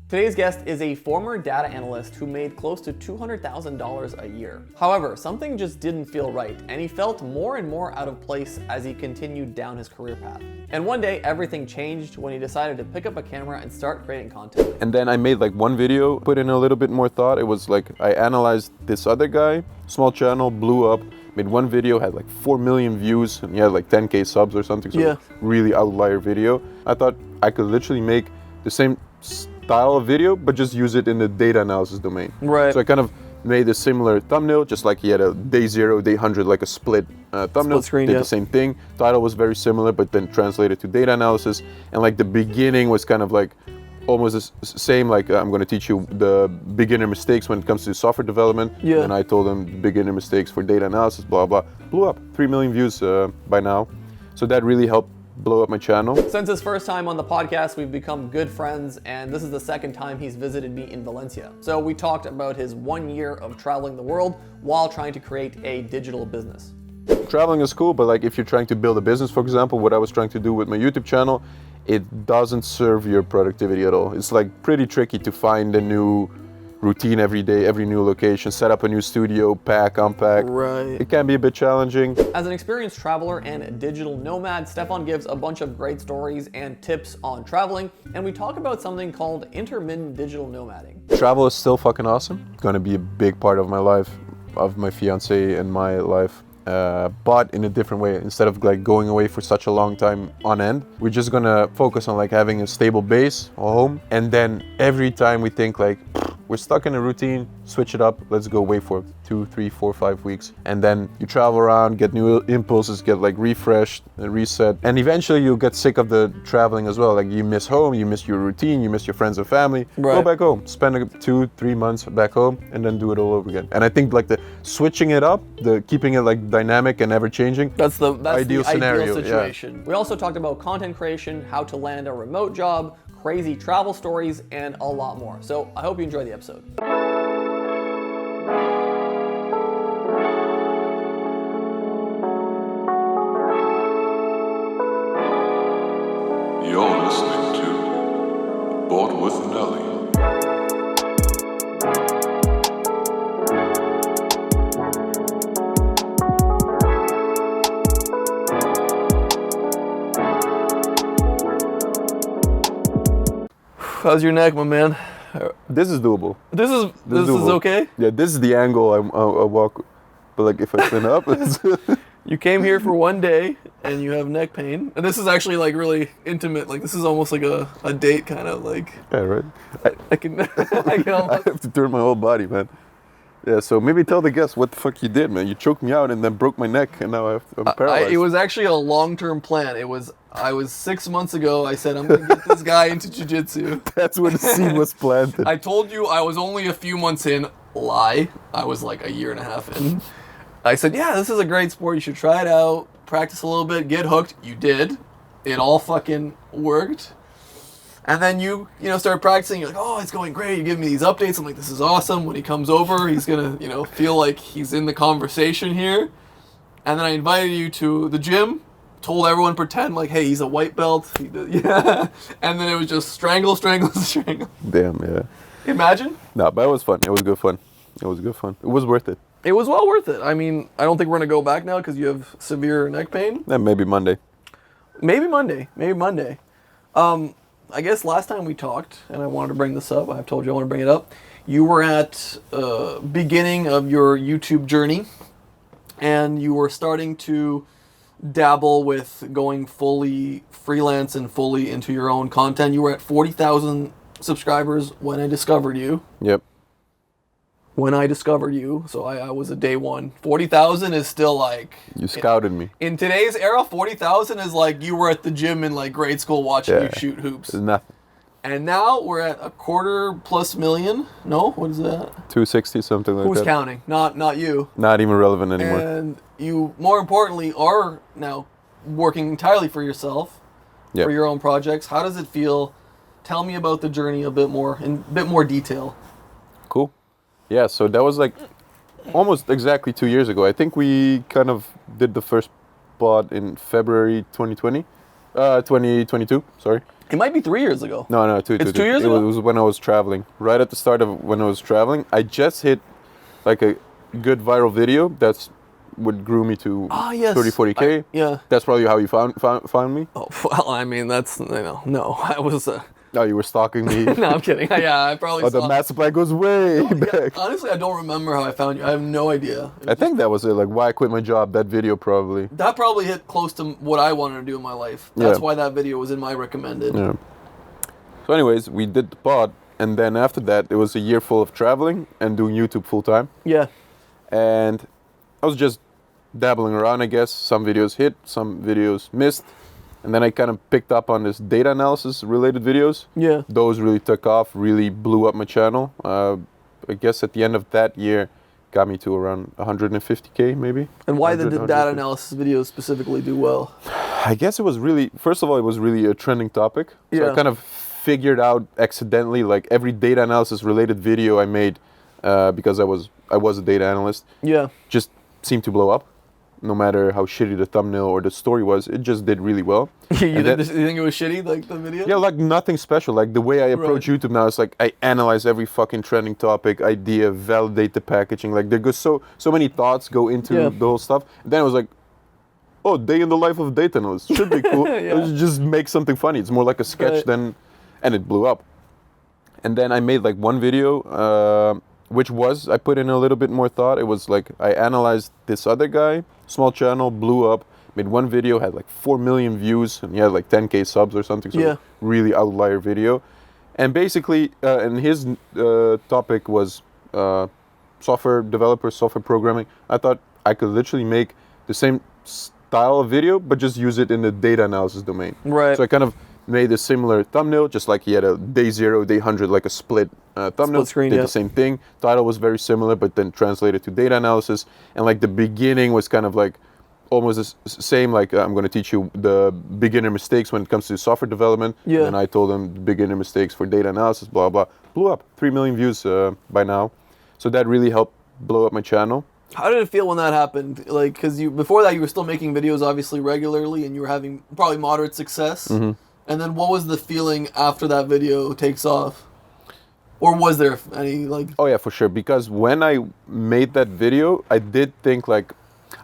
Today's guest is a former data analyst who made close to $200,000 a year. However, something just didn't feel right, and he felt more and more out of place as he continued down his career path. And one day, everything changed when he decided to pick up a camera and start creating content. And then I made like one video, put in a little bit more thought. It was like, I analyzed this other guy, small channel, blew up, made one video, had like 4 million views, and he had like 10K subs or something, so really outlier video. I thought I could literally make the same style of video, but just use it in the data analysis domain. Right. So I kind of made a similar thumbnail, just like he had a day 0, day 100, like a split thumbnail. Split screen, did the same thing. Title was very similar, but then translated to data analysis. And like the beginning was kind of like almost the same, like I'm going to teach you the beginner mistakes when it comes to software development. Yeah. And I told him beginner mistakes for data analysis, blah, blah. Blew up, 3 million views by now. So that really helped blow up my channel. Since his first time on the podcast, we've become good friends, and this is the second time he's visited me in Valencia. So we talked about his 1 year of traveling the world while trying to create a digital business. Traveling is cool, but like if you're trying to build a business, for example, what I was trying to do with my YouTube channel, it doesn't serve your productivity at all. It's like pretty tricky to find a new routine every day, every new location, set up a new studio, pack, unpack. Right. It can be a bit challenging. As an experienced traveler and a digital nomad, Stefan gives a bunch of great stories and tips on traveling, and we talk about something called intermittent digital nomading. Travel is still fucking awesome. It's gonna be a big part of my life, of my fiance and my life. But in a different way. Instead of like going away for such a long time on end, we're just gonna focus on like having a stable base, a home, and then every time we think like, we're stuck in a routine, switch it up, let's go away for 2, 3, 4, 5 weeks. And then you travel around, get new impulses, get like refreshed, reset. And eventually you'll get sick of the traveling as well. Like you miss home, you miss your routine, you miss your friends and family. Right. Go back home, spend 2, 3 months back home, and then do it all over again. And I think like the switching it up, the keeping it like dynamic and ever changing, That's the ideal scenario, ideal situation. We also talked about content creation, how to land a remote job, crazy travel stories, and a lot more. So I hope you enjoy the episode. You're listening to Bought with Nelly. How's your neck, my man? this is doable. This is doable. okay? Yeah, this is the angle I walk, but like if I spin up, it's You came here for 1 day and you have neck pain. And this is actually like really intimate. Like this is almost like a date kind of like. yeah, right. I can I almost. have to turn my whole body, man. Yeah, so maybe tell the guests what the fuck you did, man. You choked me out and then broke my neck, and now I'm paralyzed. It was actually a long-term plan. I was 6 months ago. I said I'm gonna get this guy into jiu-jitsu. That's when the seed was planted. I told you I was only a few months in. Lie. I was like a year and a half in. I said, yeah, this is a great sport. You should try it out. Practice a little bit. Get hooked. You did. It all fucking worked. And then you start practicing. You're like, oh, it's going great. You give me these updates. I'm like, this is awesome. When he comes over, he's going to, feel like he's in the conversation here. And then I invited you to the gym. Told everyone, pretend like, hey, he's a white belt. Yeah. And then it was just strangle. Damn, yeah. Imagine? No, but it was fun. It was good fun. It was worth it. It was well worth it. I mean, I don't think we're going to go back now because you have severe neck pain. Yeah, maybe Monday. Maybe Monday. I guess last time we talked, and I wanted to bring this up, I've told you I want to bring it up, you were at beginning of your YouTube journey, and you were starting to dabble with going fully freelance and fully into your own content. You were at 40,000 subscribers when I discovered you. Yep. So I was a day one. 40,000 is still like... You scouted me. In today's era, 40,000 is like you were at the gym in like grade school watching you shoot hoops. It's nothing. And now we're at $250,000. No, what is that? 260, something like Who's that. counting? Not you. Not even relevant anymore. And you, more importantly, are now working entirely for yourself, for your own projects. How does it feel? Tell me about the journey a bit more, in a bit more detail. Cool. Yeah, so that was like almost exactly 2 years ago. I think we kind of did the first pod in February 2022, sorry. It might be 3 years ago. No, two. It's 2 years It ago? was when I was traveling. Right at the start of when I was traveling, I just hit like a good viral video that's would grew me to Ah, yes. 30, 40K. Yeah. That's probably how you found me. Oh, well, I mean, that's, no, I was, Oh, you were stalking me. no, I'm kidding. Yeah, I probably Oh, the saw. master plan goes way back. Honestly, I don't remember how I found you. I have no idea. I think that was it. Like, why I quit my job. That video probably. That probably hit close to what I wanted to do in my life. That's Yeah. why that video was in my recommended. Yeah. So, anyways, we did the pod, and then after that, it was a year full of traveling and doing YouTube full time. Yeah. And I was just dabbling around, I guess. Some videos hit, some videos missed. And then I kind of picked up on this data analysis related videos. Yeah. Those really took off, really blew up my channel. I guess at the end of that year, got me to around 150K maybe. And why did the 100, data 150. analysis videos specifically do well? I guess it was really, first of all, it was really a trending topic. So Yeah. I kind of figured out accidentally, like every data analysis related video I made, because I was a data analyst, Yeah. just seemed to blow up. No matter how shitty the thumbnail or the story was, it just did really well. you And then- think it was shitty, like the video? Yeah, like nothing special. Like the way I approach YouTube now is like I analyze every fucking trending topic, idea, validate the packaging. Like there goes so many thoughts go into Yeah. the whole stuff. And then I was like, oh, day in the life of a data analyst should be cool. Yeah. Let's just make something funny. It's more like a sketch Right. than, and it blew up. And then I made like one video, which was I put in a little bit more thought. It was like I analyzed this other guy, small channel, blew up. Made one video, had like 4 million views, and he had like 10K subs or something. So Yeah. really outlier video. And basically, and his topic was software developer, software programming. I thought I could literally make the same style of video, but just use it in the data analysis domain. Right. So I kind of made a similar thumbnail, just like he had a day 0, day 100, like a split thumbnail. Split screen, Did yeah. the same thing. Title was very similar, but then translated to data analysis. And like the beginning was kind of like almost the same, like I'm going to teach you the beginner mistakes when it comes to software development. Yeah. And I told him the beginner mistakes for data analysis, blah, blah. Blew up. 3 million views by now. So that really helped blow up my channel. How did it feel when that happened? Like, because before that you were still making videos obviously regularly, and you were having probably moderate success. Mm-hmm. And then what was the feeling after that video takes off? Or was there any like? Oh yeah, for sure. Because when I made that video, I did think like,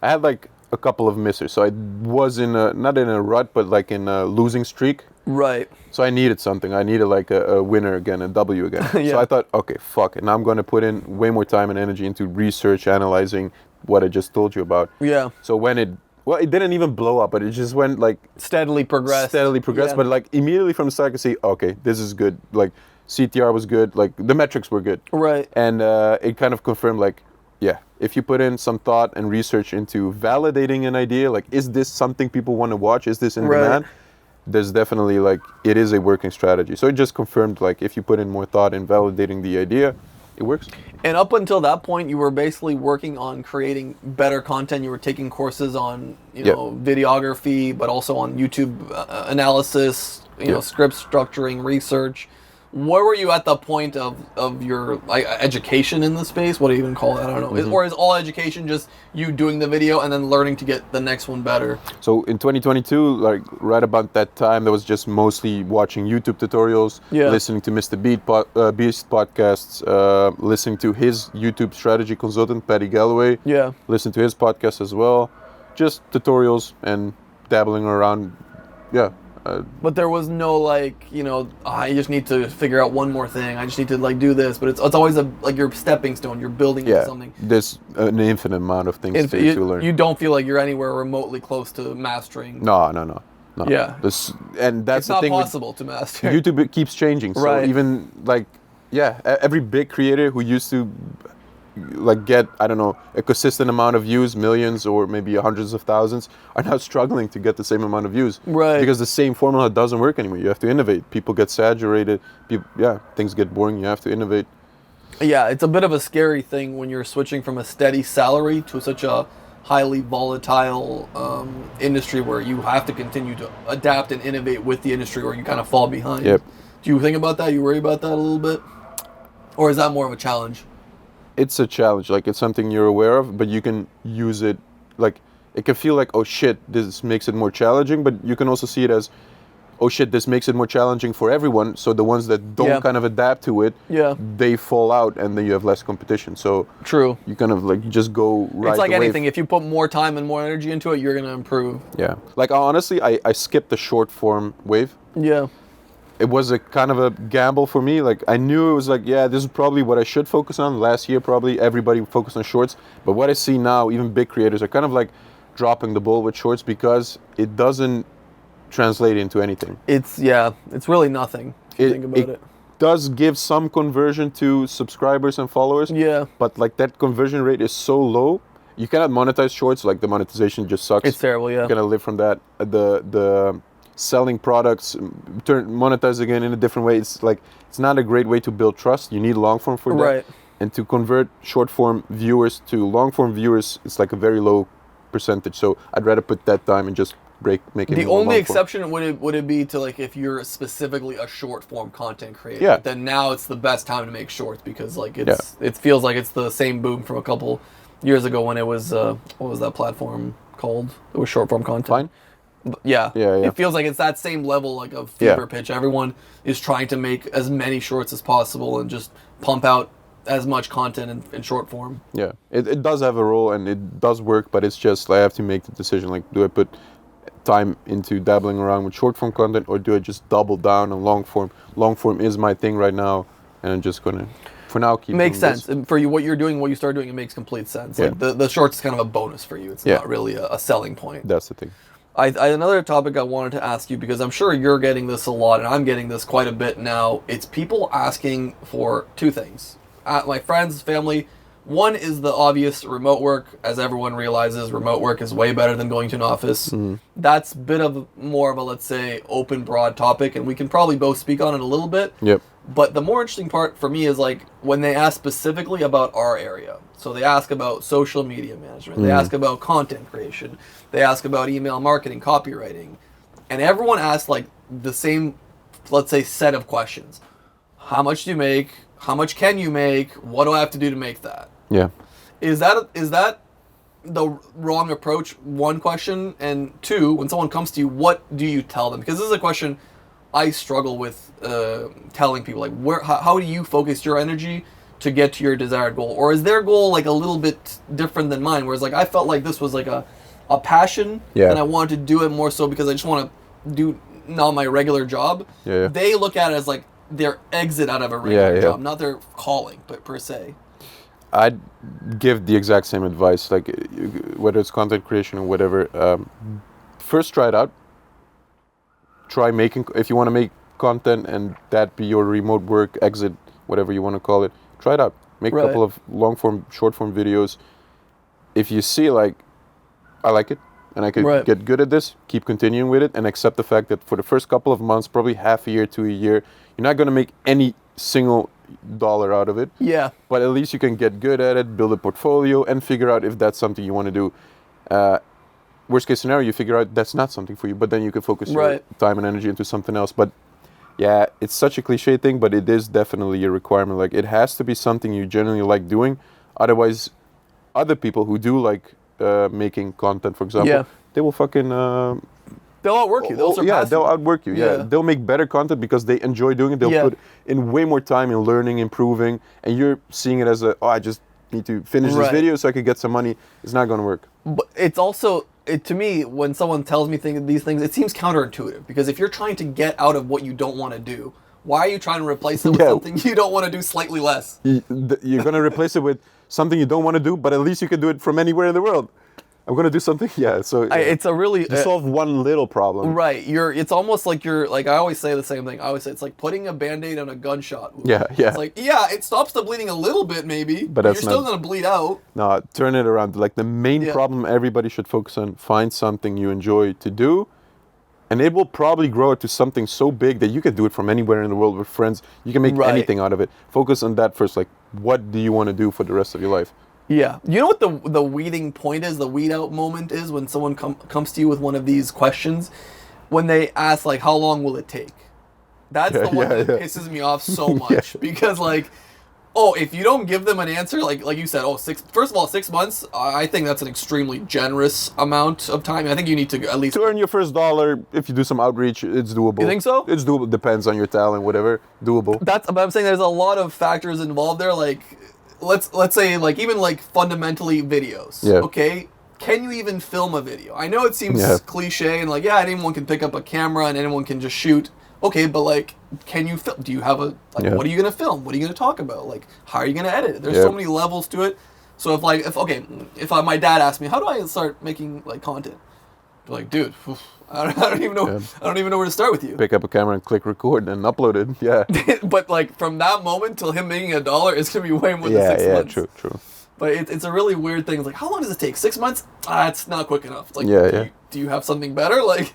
I had like a couple of missers. So I was in a, not in a rut, but like in a losing streak. Right. So I needed something. I needed like a winner again, a W again. Yeah. So I thought, okay, fuck it. Now I'm going to put in way more time and energy into research, analyzing what I just told you about. Yeah. So when it didn't even blow up, but it just went like Steadily progressed. Yeah. But like immediately from the start, I could see, okay, this is good. Like CTR was good. Like the metrics were good. Right. And it kind of confirmed like, yeah, if you put in some thought and research into validating an idea, like, is this something people want to watch? Is this in Right. demand? There's definitely like, it is a working strategy. So it just confirmed like, if you put in more thought in validating the idea, it works. And up until that point, you were basically working on creating better content. You were taking courses on, know, videography, but also on YouTube analysis, you know, script structuring, research. Where were you at the point of your like education in the space? What do you even call it? I don't know. Mm-hmm. Or is all education just you doing the video and then learning to get the next one better? So in 2022, like right about that time, there was just mostly watching YouTube tutorials, listening to Mr. Beast podcasts, listening to his YouTube strategy consultant, Patty Galloway. Yeah. Listen to his podcast as well. Just tutorials and dabbling around. Yeah. But there was no like, I just need to figure out one more thing. I just need to like do this. But it's always like your stepping stone. You're building into something. There's an infinite amount of things to learn. You don't feel like you're anywhere remotely close to mastering. No. Yeah. And that's It's the not thing. possible to master. YouTube keeps changing. So Right. even like, every big creator who used to like get, I don't know, a consistent amount of views, millions or maybe hundreds of thousands, are now struggling to get the same amount of views. Right. Because the same formula doesn't work anymore. You have to innovate. People get saturated. Things get boring. You have to innovate. Yeah, it's a bit of a scary thing when you're switching from a steady salary to such a highly volatile industry where you have to continue to adapt and innovate with the industry or you kind of fall behind. Yep. Do you think about that? You worry about that a little bit? Or is that more of a challenge? It's a challenge. Like, it's something you're aware of, but you can use it. Like, it can feel like, oh shit, this makes it more challenging, but you can also see it as, oh shit, this makes it more challenging for everyone. So the ones that don't Yeah. kind of adapt to it, Yeah. they fall out, and then you have less competition. So True. you kind of like you just go right. It's like the wave. anything. If you put more time and more energy into it, you're gonna improve. Yeah. Like honestly, I skipped the short form wave. Yeah. It was a kind of a gamble for me. Like I knew it was like, yeah, this is probably what I should focus on. Last year, probably everybody focused on shorts. But what I see now, even big creators are kind of like dropping the ball with shorts because it doesn't translate into anything. It's really nothing. If you think about it. Does give some conversion to subscribers and followers. Yeah. But like that conversion rate is so low, you cannot monetize shorts. Like the monetization just sucks. It's terrible. Yeah. You cannot live from that. The selling products, monetize again in a different way. It's like it's not a great way to build trust. You need long form for that. Right. And to convert short form viewers to long form viewers, it's like a very low percentage. So I'd rather put that time and just make it. The more only long form. exception would it be to like if you're specifically a short form content creator. Yeah. Then now it's the best time to make shorts because like it feels like it's the same boom from a couple years ago when it was what was that platform called? It was short form content. Fine. Yeah. Yeah. It feels like it's that same level like of fever pitch. Everyone is trying to make as many shorts as possible and just pump out as much content in short form. Yeah, it does have a role and it does work, but it's just I have to make the decision. Like, do I put time into dabbling around with short form content, or do I just double down on long form? Long form is my thing right now, and I'm just gonna, for now, keep. Makes doing sense. And for you, what you're doing, what you start doing, it makes complete sense. Yeah. Like the shorts is kind of a bonus for you. It's not really a selling point. That's the thing. Another topic I wanted to ask you, because I'm sure you're getting this a lot, and I'm getting this quite a bit now. It's people asking for two things. My friends, family. One is the obvious remote work. As everyone realizes, remote work is way better than going to an office. Mm-hmm. That's a bit of more of a, let's say, open, broad topic, and we can probably both speak on it a little bit. Yep. But the more interesting part for me is like when they ask specifically about our area. So they ask about social media management. They ask about content creation. They ask about email marketing, copywriting. And everyone asks like the same, let's say, set of questions. How much do you make? How much can you make? What do I have to do to make that? Yeah. Is that the wrong approach? One question. And two, when someone comes to you, what do you tell them? Because this is a question I struggle with telling people, like, how do you focus your energy to get to your desired goal? Or is their goal like a little bit different than mine? Whereas like I felt like this was like a passion, and I wanted to do it more so because I just want to do not my regular job. Yeah. They look at it as like their exit out of a regular job, not their calling, but per se. I'd give the exact same advice, like whether it's content creation or whatever. First, try it out. Try making, if you want to make content and that be your remote work exit, whatever you want to call it, try it out. Make a couple of long form, short form videos. If you see like, I like it and I could get good at this, keep continuing with it and accept the fact that for the first couple of months, probably half a year to a year, you're not going to make any single dollar out of it. Yeah. But at least you can get good at it, build a portfolio, and figure out if that's something you want to do. Worst case scenario, you figure out that's not something for you, but then you can focus your time and energy into something else. But yeah, it's such a cliche thing, but it is definitely a requirement. Like it has to be something you genuinely like doing. Otherwise, other people who do like making content, for example, they will fucking... they'll outwork you. They'll surpass you. They'll outwork you. Yeah. They'll make better content because they enjoy doing it. They'll put in way more time in learning, improving, and you're seeing it as I just need to finish this video so I could get some money. It's not going to work. But it's also... to me, when someone tells me these things, it seems counterintuitive. Because if you're trying to get out of what you don't want to do, why are you trying to replace it with something you don't want to do slightly less? You're going to replace it with something you don't want to do, but at least you can do it from anywhere in the world. I'm going to do something, so... it's a really... You solve one little problem. Right. It's almost like I always say the same thing. I always say it's like putting a Band-Aid on a gunshot wound. Yeah. It's like, it stops the bleeding a little bit maybe, but you're still going to bleed out. No, turn it around. Like the main problem everybody should focus on, find something you enjoy to do, and it will probably grow to something so big that you can do it from anywhere in the world with friends. You can make anything out of it. Focus on that first. Like, what do you want to do for the rest of your life? Yeah. You know what the weeding point is, the weed out moment is when someone comes to you with one of these questions, when they ask, like, how long will it take? That's the one that pisses me off so much because, like, Oh, if you don't give them an answer, like you said, first of all, 6 months, I think that's an extremely generous amount of time. I think you need to at least... To earn your first dollar, if you do some outreach, it's doable. You think so? It's doable. Depends on your talent, whatever. Doable. But I'm saying there's a lot of factors involved there. Like, let's say, like, even like fundamentally videos. Yeah. Okay, can you even film a video? I know it seems cliche and like, yeah, anyone can pick up a camera and anyone can just shoot. Okay, but like, can you film? Do you have what are you gonna film? What are you gonna talk about? Like, how are you gonna edit it? There's so many levels to it. So if my dad asked me, how do I start making like content? I'm like, dude, I don't even know. I don't even know where to start with you. Pick up a camera and click record and upload it. Yeah. But like from that moment till him making $1, it's gonna be way more than 6 months. Yeah, true. But it's a really weird thing. It's like, how long does it take? 6 months? It's not quick enough. It's like, do you have something better? Like,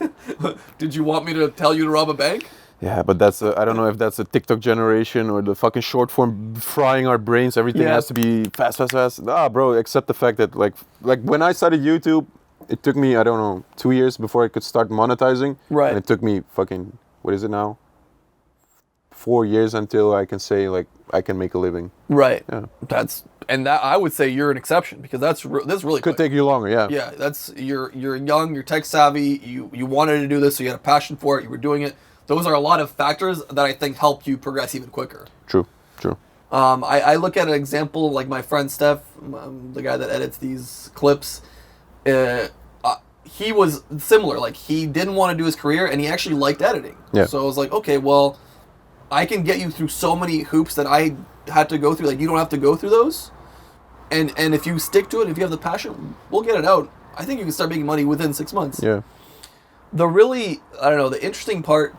did you want me to tell you to rob a bank? Yeah, but that's I don't know if that's a TikTok generation or the fucking short form frying our brains. Everything has to be fast. Nah, bro, except the fact that like when I started YouTube, it took me, I don't know, 2 years before I could start monetizing. Right. And it took me fucking, what is it now? 4 years until I can say like I can make a living. Right. Yeah. That I would say you're an exception because that's really could take you longer. Yeah. Yeah, you're young, you're tech savvy, you wanted to do this, so you had a passion for it, you were doing it. Those are a lot of factors that I think helped you progress even quicker. True. I look at an example like my friend Steph, the guy that edits these clips. He was similar. Like he didn't want to do his career, and he actually liked editing. Yeah. So I was like, okay, well, I can get you through so many hoops that I had to go through. Like you don't have to go through those. And if you stick to it, if you have the passion, we'll get it out. I think you can start making money within 6 months. Yeah. The interesting part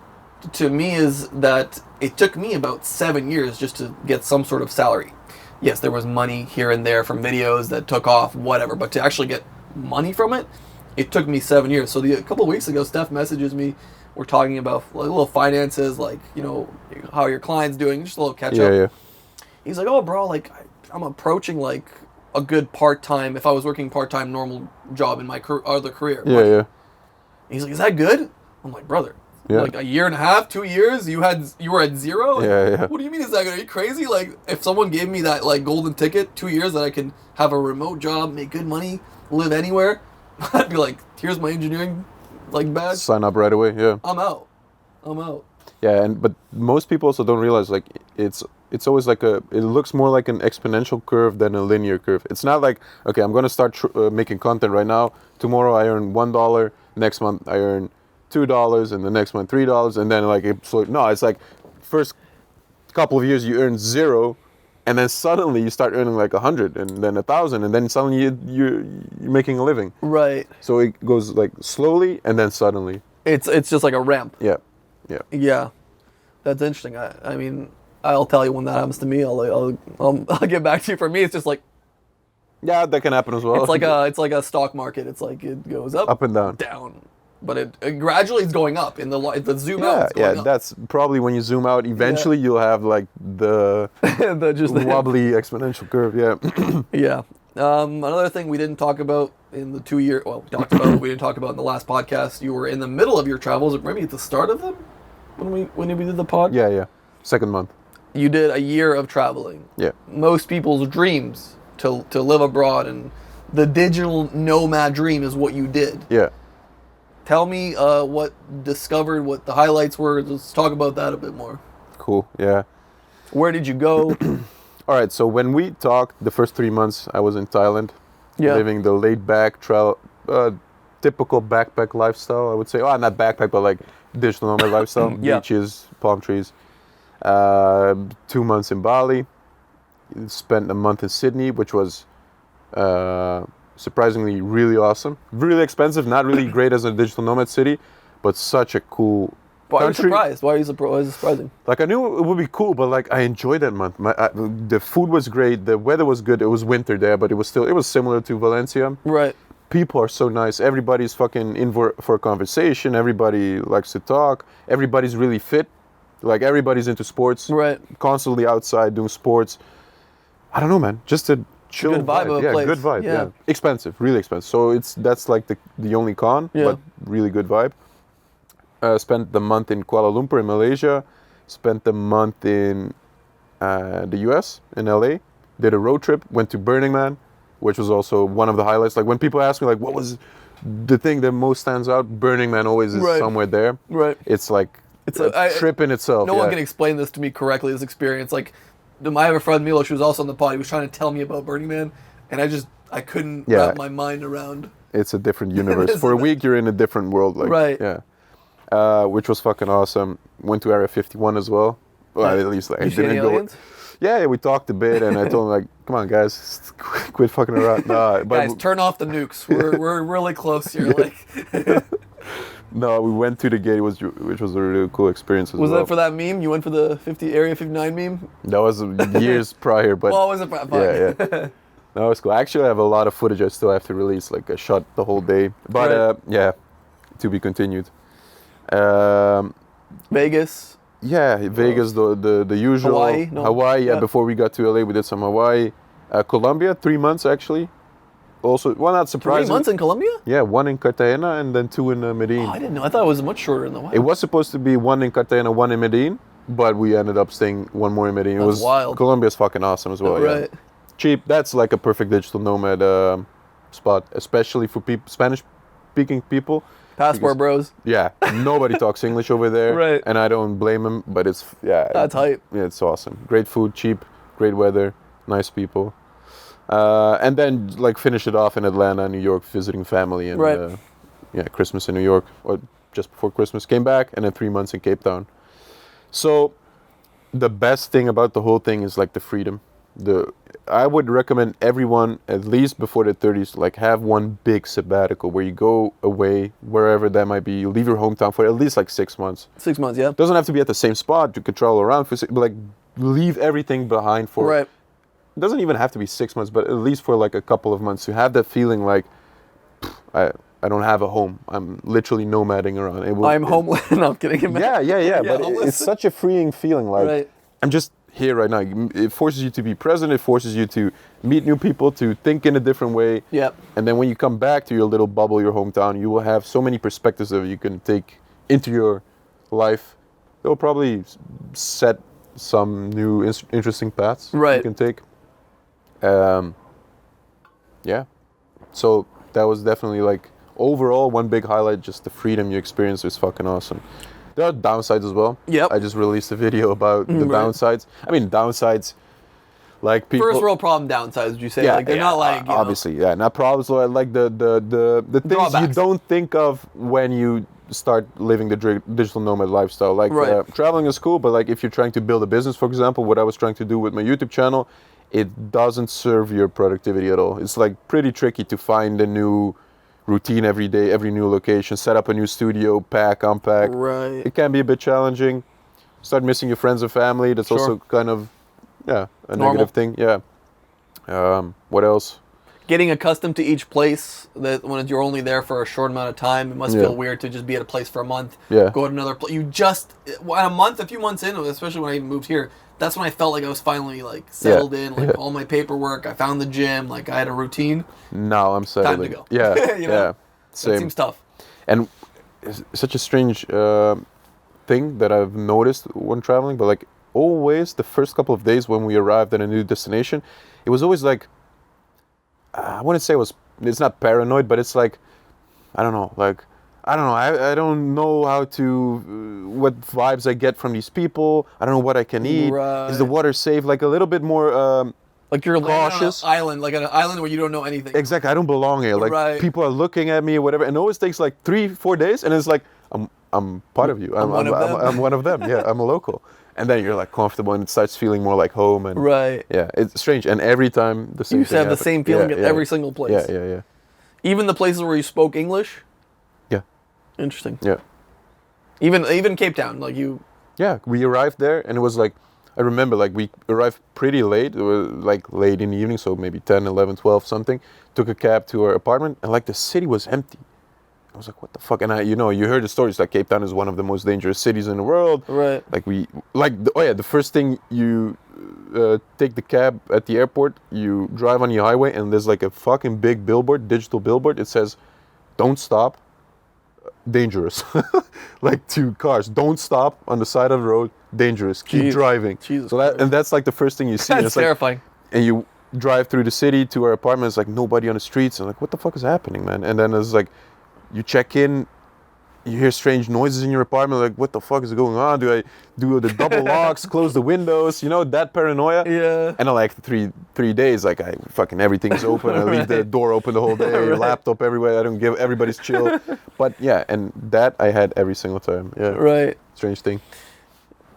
to me is that it took me about 7 years just to get some sort of salary. Yes, there was money here and there from videos that took off, whatever, but to actually get money from it, it took me 7 years. So a couple of weeks ago, Steph messages me. We're talking about like, little finances, like, you know, how your client's doing, just a little catch up. Yeah. He's like, oh, bro, like, I'm approaching like a good part-time, if I was working part-time normal job in my other career. Yeah. He's like, is that good? I'm like, brother. Yeah. Like a year and a half, 2 years, you were at zero? Yeah. What do you mean is that good? Are you crazy? Like, if someone gave me that, like, golden ticket, 2 years that I can have a remote job, make good money, live anywhere, I'd be like, here's my engineering, like, badge. Sign up right away, yeah. I'm out. Yeah, but most people also don't realize, like, it's always like it looks more like an exponential curve than a linear curve. It's not like, okay, I'm going to start making content right now. Tomorrow I earn $1. Next month I earn $2, and the next month $3, and then like it's like first couple of years you earn 0, and then suddenly you start earning like 100, and then 1,000, and then suddenly you're making a living. Right. So it goes like slowly, and then suddenly. It's just like a ramp. Yeah. That's interesting. I mean, I'll tell you when that happens to me. I'll get back to you. For me, it's just like. Yeah, that can happen as well. It's like a stock market. It's like it goes up and down. But it gradually is going up in the zoom out. Yeah, that's probably when you zoom out. Eventually, you'll have like the wobbly exponential curve. Yeah. Yeah. Another thing we didn't talk about in the 2 year. Well, we talked about it. We didn't talk about in the last podcast. You were in the middle of your travels. Maybe at the start of them when we did the pod. Yeah. Second month. You did a year of traveling. Yeah. Most people's dreams to live abroad, and the digital nomad dream is what you did. Yeah. Tell me what the highlights were. Let's talk about that a bit more. Cool, yeah. Where did you go? All right, so when we talked the first 3 months, I was in Thailand, living the laid-back, typical backpack lifestyle, I would say. Oh, not backpack, but like digital nomad lifestyle. Beaches, palm trees. 2 months in Bali. Spent a month in Sydney, which was surprisingly really awesome. Really expensive, not really great as a digital nomad city, but such a cool Why country. are you surprised? Why is it surprising? Like I knew it would be cool, but like I enjoyed that month. The food was great, the weather was good. It was winter there, but it was similar to Valencia. Right. People are so nice. Everybody's fucking in for a conversation. Everybody likes to talk. Everybody's really fit. Like everybody's into sports. Right. Constantly outside doing sports. I don't know, man. Just a chill good vibe of a place. Good vibe. Yeah. Expensive, really expensive. So that's like the only con, but really good vibe. Spent the month in Kuala Lumpur in Malaysia. Spent the month in the US, in LA, did a road trip, went to Burning Man, which was also one of the highlights. Like when people ask me like, what was the thing that most stands out, Burning Man always is somewhere there. Right. It's like a trip in itself. No one can explain this to me correctly, this experience. Like, I have a friend, Milos, who was also on the pod. He was trying to tell me about Burning Man, and I couldn't wrap my mind around. It's a different universe. For a week, you're in a different world. Like, right. Yeah. Which was fucking awesome. Went to Area 51 as well. Well, at least like, I didn't go. Aliens? Yeah, we talked a bit, and I told him like, "Come on, guys, quit fucking around." Nah, but guys, turn off the nukes. We're really close here. Like, no, we went to the gate, which was a really cool experience as well. Was that for that meme? You went for the Area 59 meme? That was years prior, but was it? Yeah. No, it was cool. Actually, I have a lot of footage I still have to release. Like I shot the whole day, but yeah, to be continued. Vegas. Yeah, Vegas, the usual. Hawaii? No. Hawaii, yeah. Before we got to LA, we did some Hawaii. Colombia, 3 months actually. Also, well, not surprising. 3 months in Colombia? Yeah, 1 in Cartagena and then 2 in Medellin. Oh, I didn't know. I thought it was much shorter in the Wild. It was supposed to be 1 in Cartagena, 1 in Medellin, but we ended up staying 1 more in Medellin. That's it was wild. Colombia's fucking awesome as well. Right. Yeah. Cheap. That's like a perfect digital nomad spot, especially for Spanish-speaking people. Passport bros. Yeah, nobody talks English over there, right? And I don't blame them. But it's that's hype. Yeah, it's awesome. Great food, cheap, great weather, nice people, and then like finish it off in Atlanta, New York, visiting family, and Christmas in New York, or just before Christmas, came back, and then 3 months in Cape Town. So, the best thing about the whole thing is like the freedom. I would recommend everyone, at least before their 30s, like have one big sabbatical where you go away, wherever that might be. You leave your hometown for at least like 6 months. 6 months, yeah. Doesn't have to be at the same spot. You could travel around for, but like leave everything behind for. Right. It doesn't even have to be 6 months, but at least for like a couple of months, to have that feeling like I don't have a home. I'm literally nomading around. I'm homeless. No, I'm kidding. Yeah. But it's such a freeing feeling. Like I'm just here right now. It forces you to be present. It forces you to meet new people, to think in a different way. Yep. And then when you come back to your little bubble, your hometown, you will have so many perspectives that you can take into your life. They'll probably set some new interesting paths you can take. Yeah. So that was definitely like overall one big highlight. Just the freedom you experience is fucking awesome. There are downsides as well. Yep. I just released a video about the downsides. I mean, downsides, like people. First world problem downsides, would you say? Like they're not like obviously, not problems. Like the things drawbacks. you don't think of when you start living the digital nomad lifestyle. Like traveling is cool, but like if you're trying to build a business, for example, what I was trying to do with my YouTube channel, it doesn't serve your productivity at all. It's like pretty tricky to find a new routine every day, every new location, set up a new studio, pack, unpack. Right. It can be a bit challenging. Start missing your friends and family. That's also kind of, a negative thing. Yeah. What else? Getting accustomed to each place. That when you're only there for a short amount of time, it must feel weird to just be at a place for a month. Yeah. Go to another place. A few months in, especially when I even moved here, that's when I felt like I was finally like settled in, like all my paperwork. I found the gym, like I had a routine. Now I'm settled. Time to go. Yeah, yeah. Same. That seems tough. And it's such a strange thing that I've noticed when traveling, but like always the first couple of days when we arrived at a new destination, it was always like, I wouldn't say it's not paranoid, but it's like, I don't know, I don't know how to, what vibes I get from these people. I don't know what I can eat. Is the water safe? Like a little bit more like you're cautious. On an island where you don't know anything. Exactly, I don't belong here. Like people are looking at me or whatever, and it always takes like 3-4 days, and it's like, I'm part of you. I'm one of them. Yeah, I'm a local. And then you're like comfortable, and it starts feeling more like home. And yeah, it's strange. And every time the same. You used to have the same feeling at every single place. Yeah. Even the places where you spoke English. Yeah. Interesting. Yeah. Even Cape Town, like you. Yeah, we arrived there, and it was like, I remember like we arrived pretty late. It was like late in the evening, so maybe 10, 11, 12 something. Took a cab to our apartment, and like the city was empty. I was like, what the fuck? And you heard the stories like Cape Town is one of the most dangerous cities in the world. Right. Like the first thing you take the cab at the airport, you drive on the highway, and there's like a fucking big billboard, digital billboard. It says, "Don't stop. dangerous. Like two cars. Don't stop on the side of the road. Dangerous. Keep Jeez. driving. Jesus so Christ. and that's like the first thing you see. and That's it's terrifying. and you drive through the city to our apartment. It's like nobody on the streets. And like, what the fuck is happening, man? And then it's like, you check in. You hear strange noises in your apartment, like, what the fuck is going on? Do I do the double locks, close the windows, that paranoia? Yeah. And then like 3 days, like everything's open. I leave the door open the whole day, Right. laptop everywhere. I don't give, everybody's chill. But yeah, and that I had every single time. Yeah. Right. Strange thing.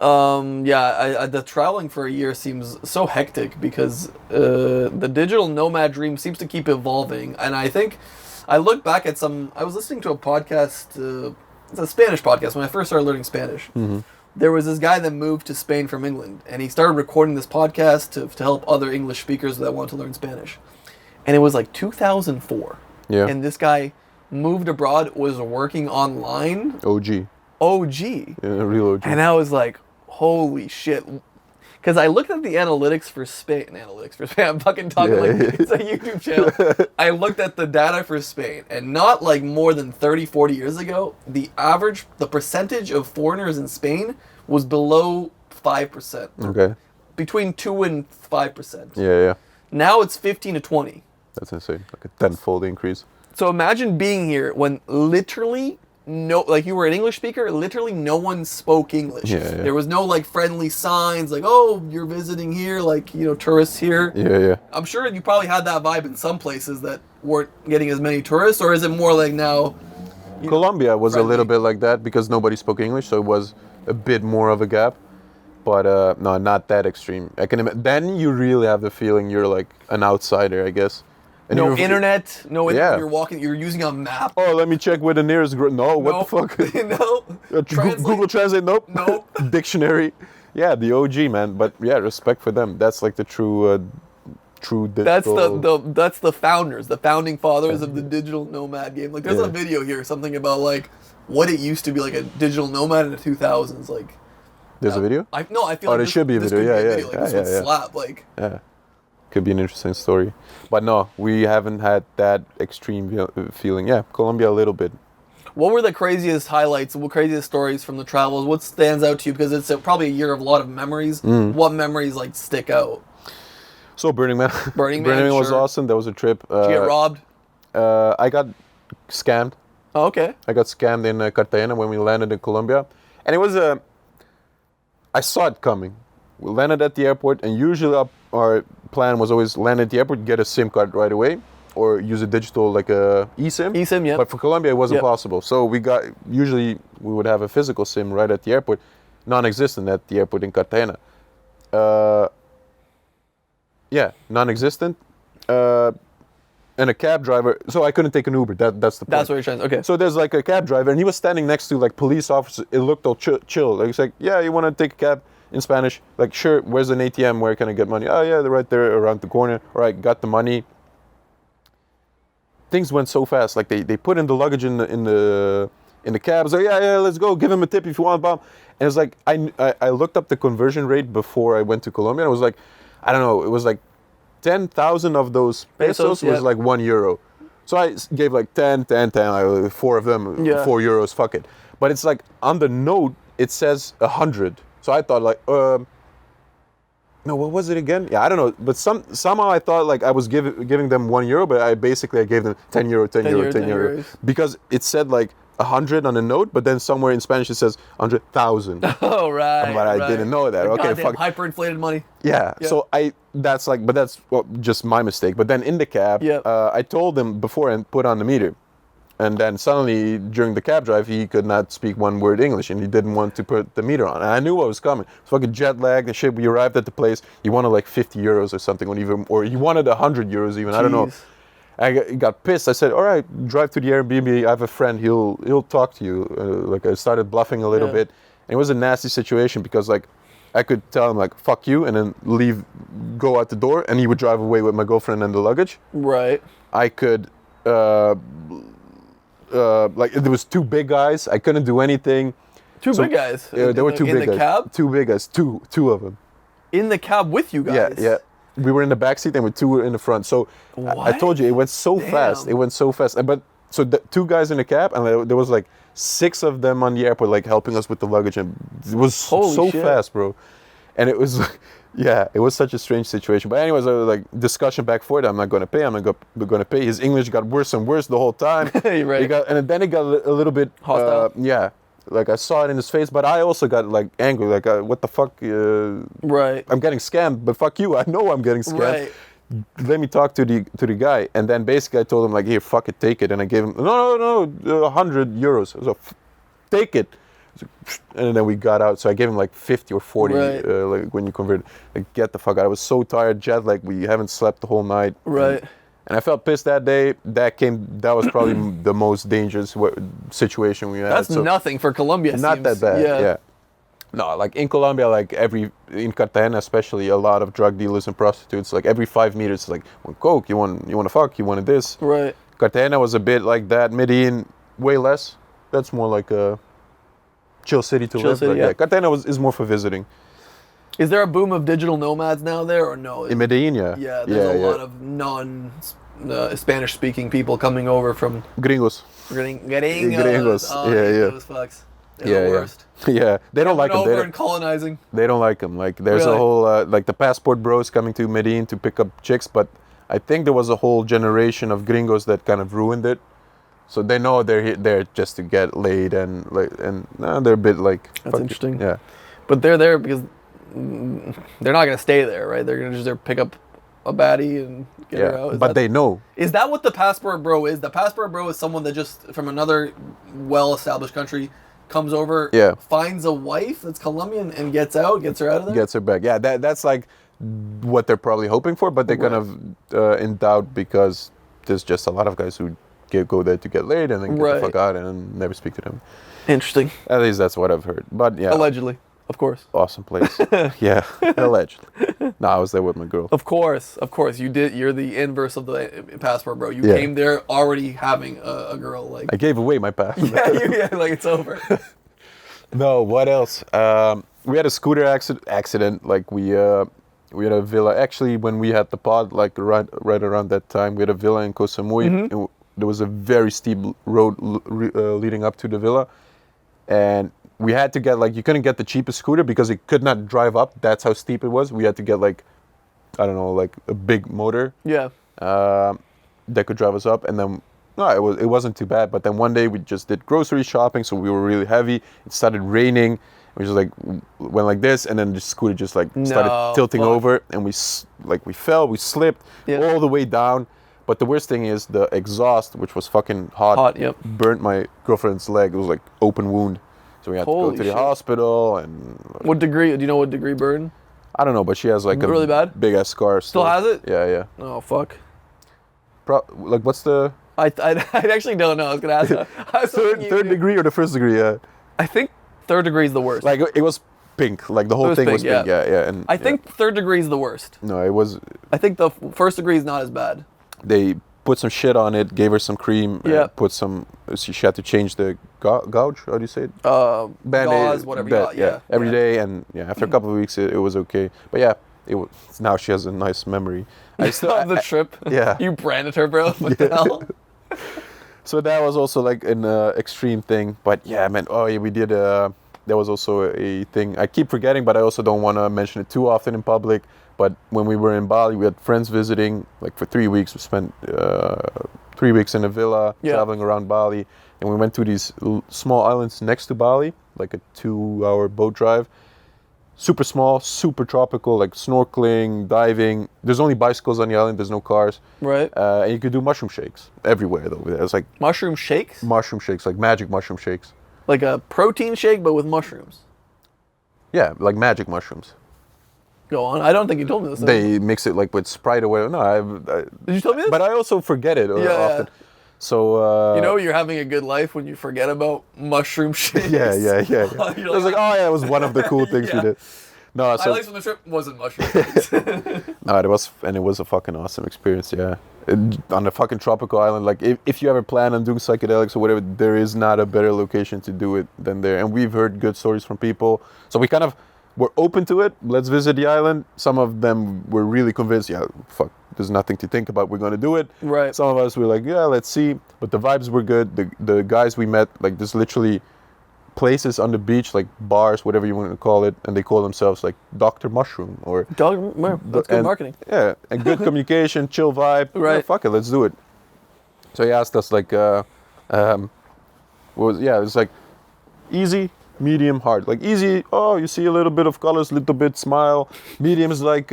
Yeah, the traveling for a year seems so hectic because the digital nomad dream seems to keep evolving. And I think I look back at I was listening to a podcast, it's a Spanish podcast when I first started learning Spanish. Mm-hmm. There was this guy that moved to Spain from England, and he started recording this podcast to help other English speakers that want to learn Spanish. And it was like 2004. Yeah. And this guy moved abroad, was working online. OG. OG. Yeah, real OG. And I was like, holy shit. Because I looked at the analytics for Spain. I'm fucking talking it's a YouTube channel. I looked at the data for Spain, and not like more than 30, 40 years ago, the percentage of foreigners in Spain was below 5%. Okay. Between 2 and 5%. Yeah. Now it's 15 to 20. That's insane. Like a tenfold increase. So imagine being here when literally you were an English speaker, literally no one spoke English. Yeah. There was no like friendly signs like, oh, you're visiting here, like, tourists here. Yeah. I'm sure you probably had that vibe in some places that weren't getting as many tourists, or is it more like now? Colombia was friendly? a little bit like that because nobody spoke English, so it was a bit more of a gap. But no, not that extreme. Then you really have the feeling you're like an outsider, I guess. And No internet, Yeah. you're using a map. Oh, let me check where the nearest. No, what the fuck? No. Google Translate. Nope. Nope. Dictionary. Yeah, the OG, man. But yeah, respect for them. That's like the true That's digital. that's the founders, the founding fathers of the digital nomad game. Like, there's Yeah. a video here, something about like what it used to be like a digital nomad in the 2000s. Like, There's a video. I feel like there should be a this video. could Yeah. Like, this would slap. Like, Yeah. Could be an interesting story. But no, we haven't had that extreme feeling. Yeah, Colombia a little bit. what were the craziest highlights? What craziest stories from the travels? What stands out to you? Because it's probably a year of a lot of memories. What memories like stick out? So Burning Man. Burning Man, was sure. awesome. That was a trip. Did you get robbed? I got scammed. Oh, okay. I got scammed in Cartagena when we landed in Colombia. And it was I saw it coming. We landed at the airport, and usually our plan was always land at the airport, get a SIM card right away, or use a digital, like a eSIM. eSIM, yeah. But for Colombia, it wasn't Yep. possible. So usually we would have a physical SIM right at the airport, non-existent at the airport in Cartagena. Non-existent. And a cab driver, so I couldn't take an Uber. That's the point. That's what you're trying to. Okay. So there's like a cab driver, and he was standing next to like police officers. It looked all chill. Like, he's like, yeah, you want to take a cab in Spanish? Like, sure. Where's an ATM? Where can I get money? Oh yeah, they're right there around the corner. All right, got the money. Things went so fast. Like they put in the luggage in the cab. I was like, yeah, let's go. Give him a tip if you want, Bob. And it's like I looked up the conversion rate before I went to Colombia. And it was like, I don't know. It was like 10,000 of those pesos yeah. was like €1. So I gave like 10, like 4 of them, Yeah. €4, fuck it. But it's like on the note, it says 100. So I thought like, no, what was it again? Yeah, I don't know. But somehow I thought like I was giving them €1, but I gave them €10, €10. Because it said like 100 on the note, but then somewhere in Spanish it says 100,000. Oh, right. But I didn't know that. Okay, Goddamn fuck. hyperinflated money. Yeah. So that's just my mistake. But then in the cab, Yep. I told him before and put on the meter. And then suddenly during the cab drive, he could not speak one word English and he didn't want to put the meter on. And I knew what was coming. It's fucking jet lag and shit. We arrived at the place. He wanted like €50 or something, or he wanted €100 even. I don't know. Jeez. I got pissed. I said, all right, drive to the Airbnb. I have a friend. He'll talk to you. Like I started bluffing a little bit. And it was a nasty situation because like I could tell him like, fuck you, and then go out the door, and he would drive away with my girlfriend and the luggage. Right. I could, like there was 2 big guys. I couldn't do anything. Two big guys. There were 2 big guys. In the cab? 2 big guys. Two of them. In the cab with you guys? Yeah. We were in the back seat and with 2 in the front. So I What? told you, it went so fast. Damn. It went so fast. But so the two guys in the cab, and there was like 6 of them on the airport, like helping us with the luggage, and it was Holy so shit. fast, bro. And it was, yeah, it was such a strange situation. But anyways, I was like discussion back forth. I'm not gonna pay. I'm not gonna pay. His English got worse and worse the whole time. Right. And then it got a little bit Hostile? yeah, like I saw it in his face, but I also got like angry. Like, what the fuck? Right. I'm getting scammed, but fuck you. I know I'm getting scammed. Right. Let me talk to the guy. And then basically I told him like, here, fuck it, take it. And I gave him no, 100 euros. So take it. And then we got out. So I gave him like 50 or 40. Right. Like when you convert, like get the fuck out. I was so tired, jet lag. We haven't slept the whole night. Right. And I felt pissed that day. That was probably the most dangerous situation we had. That's So nothing for Colombia. not seems. that bad. Yeah. No, like in Colombia, like in Cartagena especially, a lot of drug dealers and prostitutes. Like every 5 meters, like, want coke, you want to fuck, you wanted this. Right. Cartagena was a bit like that. Medellin, way less. That's more like a chill city to live. City, But yeah. Cartagena is more for visiting. Is there a boom of digital nomads now there, or no? In Medellin, yeah. Yeah, there's a lot of non-Spanish-speaking people coming over from Gringos. gringos. Oh, I hate those fucks. They're the worst. Yeah, they don't like Coming them. over and colonizing. They don't like them. Like there's Really? a whole like the passport bros coming to Medellin to pick up chicks, but I think there was a whole generation of gringos that kind of ruined it. So they know they're there just to get laid and they're a bit like. That's interesting. Yeah, But they're there because they're not going to stay there, right? They're going to just there pick up a baddie and get her out. but they know. Is that what the passport bro is? The passport bro is someone that just from another well-established country comes over, finds a wife that's Colombian and gets her out of there? Gets her back. Yeah, that's like what they're probably hoping for, but they're kind of in doubt because there's just a lot of guys who go there to get laid and then get the fuck out and never speak to them. Interesting. At least that's what I've heard. But yeah. Allegedly. Of course. Awesome place. Yeah, allegedly. No, I was there with my girl. Of course. You're the inverse of the passport bro. You Yeah. came there already having a girl. Like I gave away my pass. yeah, like it's over. No, what else? We had a scooter accident. Like we had a villa. Actually, when we had the pod, like right around that time, we had a villa in Koh Samui. And there was a very steep road leading up to the villa, and we had to get like you couldn't get the cheapest scooter because it could not drive up. That's how steep it was. We had to get like, I don't know, like a big motor. Yeah. That could drive us up, and then it wasn't too bad. But then one day we just did grocery shopping, so we were really heavy. It started raining. We just like went like this, and then the scooter just like started tilting over, and we fell, we slipped all the way down. But the worst thing is the exhaust, which was fucking hot, burnt my girlfriend's leg. It was like open wound, so we had to go to the hospital. And what degree? Do you know what degree burn? I don't know, but she has like a really bad, big ass scar. Still has it? Yeah. Oh fuck. Like what's the? I actually don't know. I was gonna ask that. third degree or the first degree? Yeah. I think third degree is the worst. Like it was pink. Like the whole thing was pink. Yeah. And I think third degree is the worst. No, it was. I think the first degree is not as bad. They put some shit on it, gave her some cream. Put some. She had to change the gouge. How do you say it? Gauze, whatever. Every day, and after a couple of weeks, it was okay. But yeah, it was. Now she has a nice memory. I still of the trip. Yeah. You branded her, bro. What the hell? So that was also like an extreme thing. But yeah, man. Oh yeah, we did. There was also a thing. I keep forgetting, but I also don't want to mention it too often in public. But when we were in Bali, we had friends visiting. Like for 3 weeks, we spent 3 weeks in a villa, traveling around Bali, and we went to these small islands next to Bali, like a 2-hour boat drive. Super small, super tropical, like snorkeling, diving. There's only bicycles on the island. There's no cars. Right. And you could do mushroom shakes everywhere, though. It's like mushroom shakes. Mushroom shakes, like magic mushroom shakes. Like a protein shake, but with mushrooms. Yeah, like magic mushrooms. Go on. I don't think you told me this. They mix it like with Sprite or whatever. No, did you tell me this? But I also forget it often. So you're having a good life when you forget about mushroom shakes. Yeah. It was like, oh yeah, it was one of the cool things we did. No, so highlights from the trip wasn't mushroom shakes. No, it was a fucking awesome experience. Yeah, on a fucking tropical island. Like if you ever plan on doing psychedelics or whatever, there is not a better location to do it than there. And we've heard good stories from people, so we kind of were open to it. Let's visit the island. Some of them were really convinced. Yeah, fuck, there's nothing to think about. We're going to do it. Right. Some of us were like, yeah, let's see. But the vibes were good. The guys we met, like, there's literally places on the beach, like bars, whatever you want to call it, and they call themselves like Dr. Mushroom or That's good marketing. Yeah, and good communication, chill vibe. Right. Yeah, fuck it, let's do it. So he asked us like, it was like easy, medium, hard. Like easy, oh, you see a little bit of colors, little bit smile. Medium is like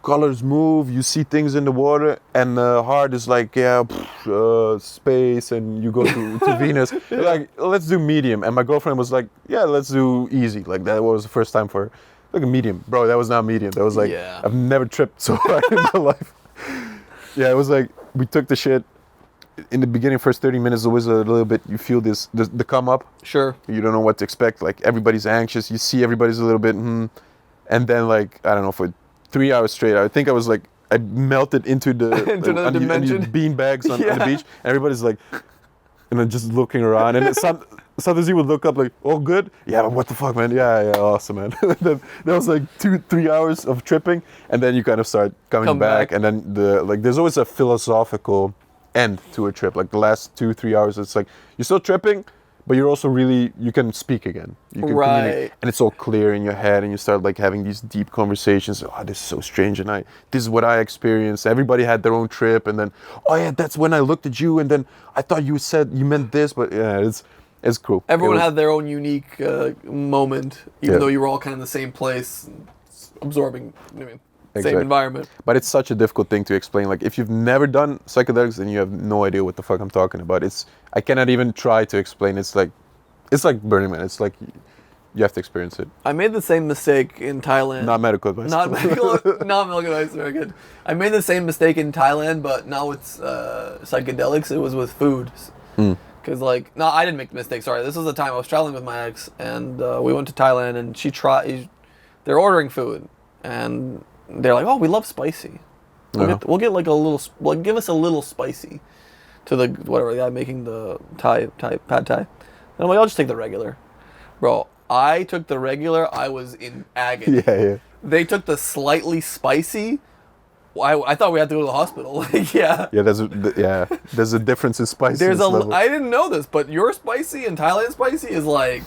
colors move, you see things in the water, and hard is like space, and you go to Venus. Like, let's do medium. And my girlfriend was like, yeah, let's do easy. Like that was the first time for like a medium, bro. That was not medium. That was like, I've never tripped so hard in my life. Yeah, it was like we took the shit. In the beginning, first 30 minutes, always a little bit, you feel the come up. Sure. You don't know what to expect. Like, everybody's anxious. You see everybody's a little bit, and then, like, I don't know, for 3 hours straight, I think I was like, I melted into the dimension. Bean bags on the beach. Everybody's like, and then just looking around. And sometimes you would look up like, oh, good? Yeah, but what the fuck, man? Yeah, awesome, man. Then there was like 2-3 hours of tripping, and then you kind of start coming back. And then there's always a philosophical end to a trip. Like the last 2-3 hours, it's like you're still tripping, but you're also you can speak again. You can communicate, and it's all clear in your head, and you start like having these deep conversations. Oh, this is so strange, and this is what I experienced. Everybody had their own trip, and then oh yeah, that's when I looked at you, and then I thought you said you meant this, but yeah, it's cool. Everyone had their own unique moment, even though you were all kind of in the same place, absorbing. Same environment. But it's such a difficult thing to explain. Like, if you've never done psychedelics, then you have no idea what the fuck I'm talking about. I cannot even try to explain. It's like Burning Man. It's like you have to experience it. I made the same mistake in Thailand. Not medical advice. Not medical advice. Very good. I made the same mistake in Thailand, but not with psychedelics. It was with food. Because I didn't make the mistake. Sorry, this was the time I was traveling with my ex, and we went to Thailand, and they're ordering food, and they're like, oh, we love spicy. We'll get like a little, give us a little spicy to the guy making the pad Thai. And I'm like, I'll just take the regular. Bro, I took the regular. I was in agony. Yeah. They took the slightly spicy. I thought we had to go to the hospital. Yeah, there's a difference in spiciness level. I didn't know this, but your spicy and Thailand spicy is like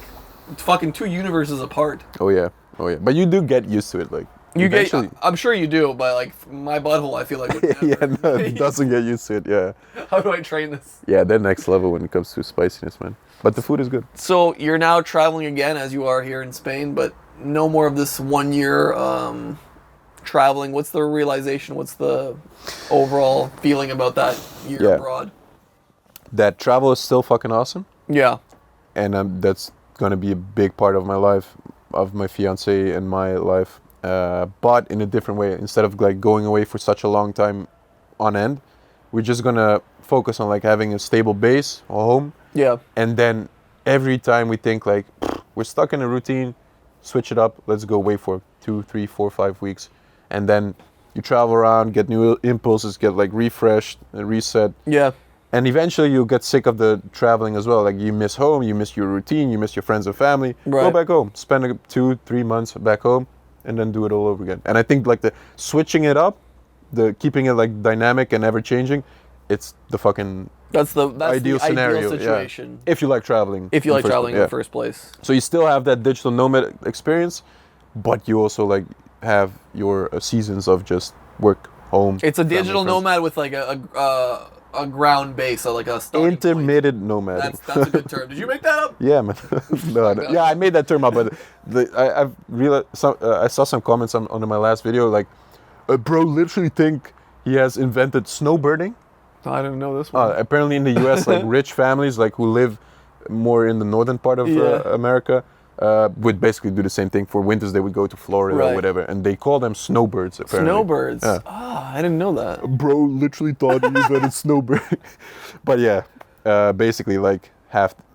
fucking 2 universes apart. Oh yeah. But you do get used to it, like. I'm sure you do, but like my butthole, I feel like would never. It doesn't get used to it. Yeah. How do I train this? Yeah, they're next level when it comes to spiciness, man. But the food is good. So you're now traveling again, as you are here in Spain, but no more of this 1 year traveling. What's the realization? What's the overall feeling about that year abroad? That travel is still fucking awesome. Yeah. And that's gonna be a big part of my life, of my fiance and my life. But in a different way. Instead of like going away for such a long time on end, we're just gonna focus on like having a stable base, a home. Yeah. And then every time we think like we're stuck in a routine, switch it up. Let's go away for 2, 3, 4, 5 weeks, and then you travel around, get new impulses, get like refreshed and reset. Yeah. And eventually you'll get sick of the traveling as well. Like you miss home, you miss your routine, you miss your friends and family. Right. Go back home. Spend 2-3 months back home. And then do it all over again. And I think like the switching it up, the keeping it like dynamic and ever changing, it's the fucking ideal scenario. Situation. Yeah. If you like traveling. If you like traveling in the first place. So you still have that digital nomad experience, but you also like have your seasons of just work, home. It's a digital nomad with like a ground base, so like a starting intermittent nomad. That's a good term. Did you make that up? Yeah, man. Yeah, I made that term up, but I've realized I saw some comments on my last video, like, bro, literally think he has invented snowbirding. I didn't know this one. Apparently in the U.S., like rich families, like who live more in the northern part of America, would basically do the same thing. For winters, they would go to Florida or whatever, and they call them snowbirds, apparently. Snowbirds? Yeah. I didn't know that. Bro literally thought he invented snowbird. But yeah, basically like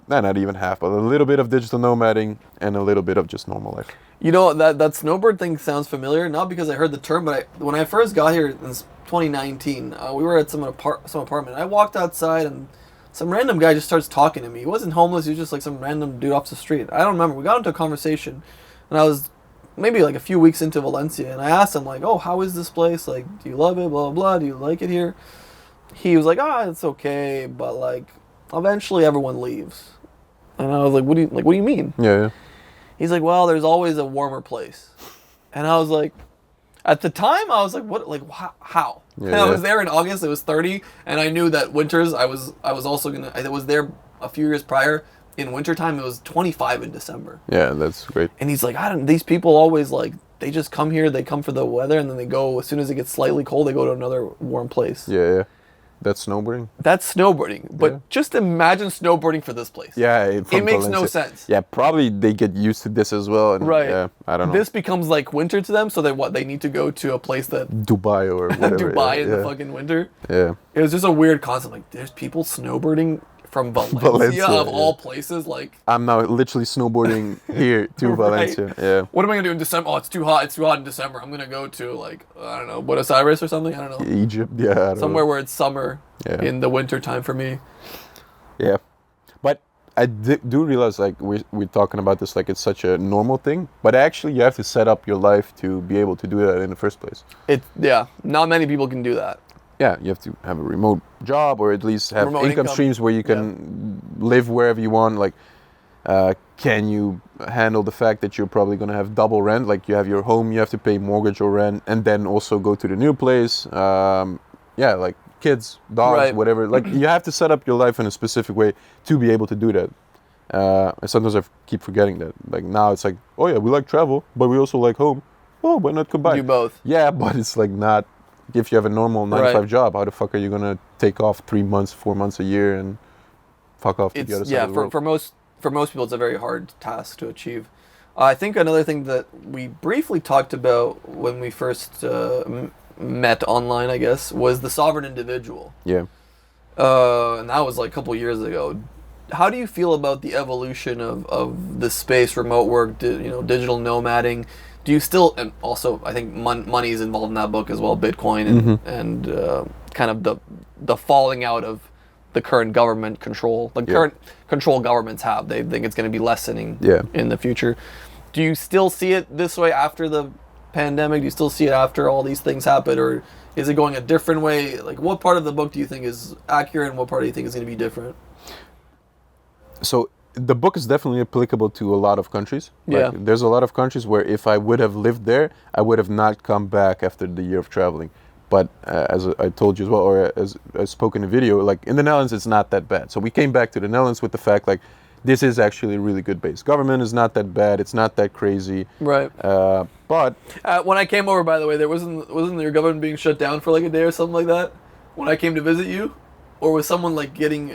not even half, but a little bit of digital nomading and a little bit of just normal life. You know, that snowbird thing sounds familiar, not because I heard the term, but when I first got here in 2019, we were at some apartment. I walked outside and some random guy just starts talking to me. He wasn't homeless, he was just like some random dude off the street. I don't remember. We got into a conversation, and I was maybe like a few weeks into Valencia, and I asked him like, "Oh, how is this place? Like, do you love it? Blah blah blah. Do you like it here?" He was like, "Ah, it's okay, but like, eventually everyone leaves." And I was like, "What do you mean?" Yeah. He's like, "Well, there's always a warmer place," and I was like, at the time, I was like, "What? Like, how?" Yeah, And I was there in August. It was 30, and I knew that winters. I was also gonna. I was there a few years prior. In wintertime, it was 25 in December. Yeah, that's great. And he's like, these people always like, they just come here, they come for the weather, and then they go, as soon as it gets slightly cold, they go to another warm place. Yeah. That's snowboarding. That's snowboarding. But Yeah. just imagine snowboarding for this place. Yeah, It makes no sense. Yeah, probably they get used to this as well. And, Right. Yeah, I don't know. This becomes like winter to them, so they need to go to a place that, Dubai or whatever. Dubai yeah, in the fucking winter. Yeah. It was just a weird concept. Like, there's people snowboarding from Valencia of all places. Like, I'm now literally snowboarding here to Right. Valencia. Yeah. what am I gonna do in December? Oh, it's too hot. It's too hot in December. I'm gonna go to like, I don't know, Buenos Aires or something. I don't know. Egypt. Yeah. I don't Somewhere know. where it's summer Yeah. in the winter time for me. Yeah. But I do realize like we're talking about this like it's such a normal thing, but actually you have to set up your life to be able to do that in the first place. Not many people can do that. Yeah, you have to have a remote job or at least have Remote income income. streams where you can live wherever you want. Like, can you handle the fact that you're probably going to have double rent? Like, you have your home, you have to pay mortgage or rent, and then also go to the new place. Like kids, dogs, Right. whatever. Like, you have to set up your life in a specific way to be able to do that. And sometimes I keep forgetting that. Like, now it's like, oh yeah, we like travel, but we also like home. Oh, why not combine? Do both. Yeah, but it's like not. If you have a normal 9 to 5 job, how the fuck are you gonna take off 3 months, 4 months a year and fuck off to the other side of the world? For most people, it's a very hard task to achieve. I think another thing that we briefly talked about when we first met online, I guess, was the sovereign individual. Yeah. And that was like a couple years ago. How do you feel about the evolution of the space, remote work, digital nomading? Do you still, and also I think money is involved in that book as well, Bitcoin and kind of the falling out of the current government control, current control governments have. They think it's going to be lessening in the future. Do you still see it this way after the pandemic? Do you still see it after all these things happen, or is it going a different way? Like, what part of the book do you think is accurate, and what part do you think is going to be different? So the book is definitely applicable to a lot of countries. Yeah. Like, there's a lot of countries where if I would have lived there, I would have not come back after the year of traveling. But as I told you as well, or as I spoke in the video, like in the Netherlands, it's not that bad. So we came back to the Netherlands with the fact like, this is actually a really good base. Government is not that bad. It's not that crazy. Right. But When I came over, by the way, there wasn't your government being shut down for like a day or something like that? When I came to visit you? Or was someone like getting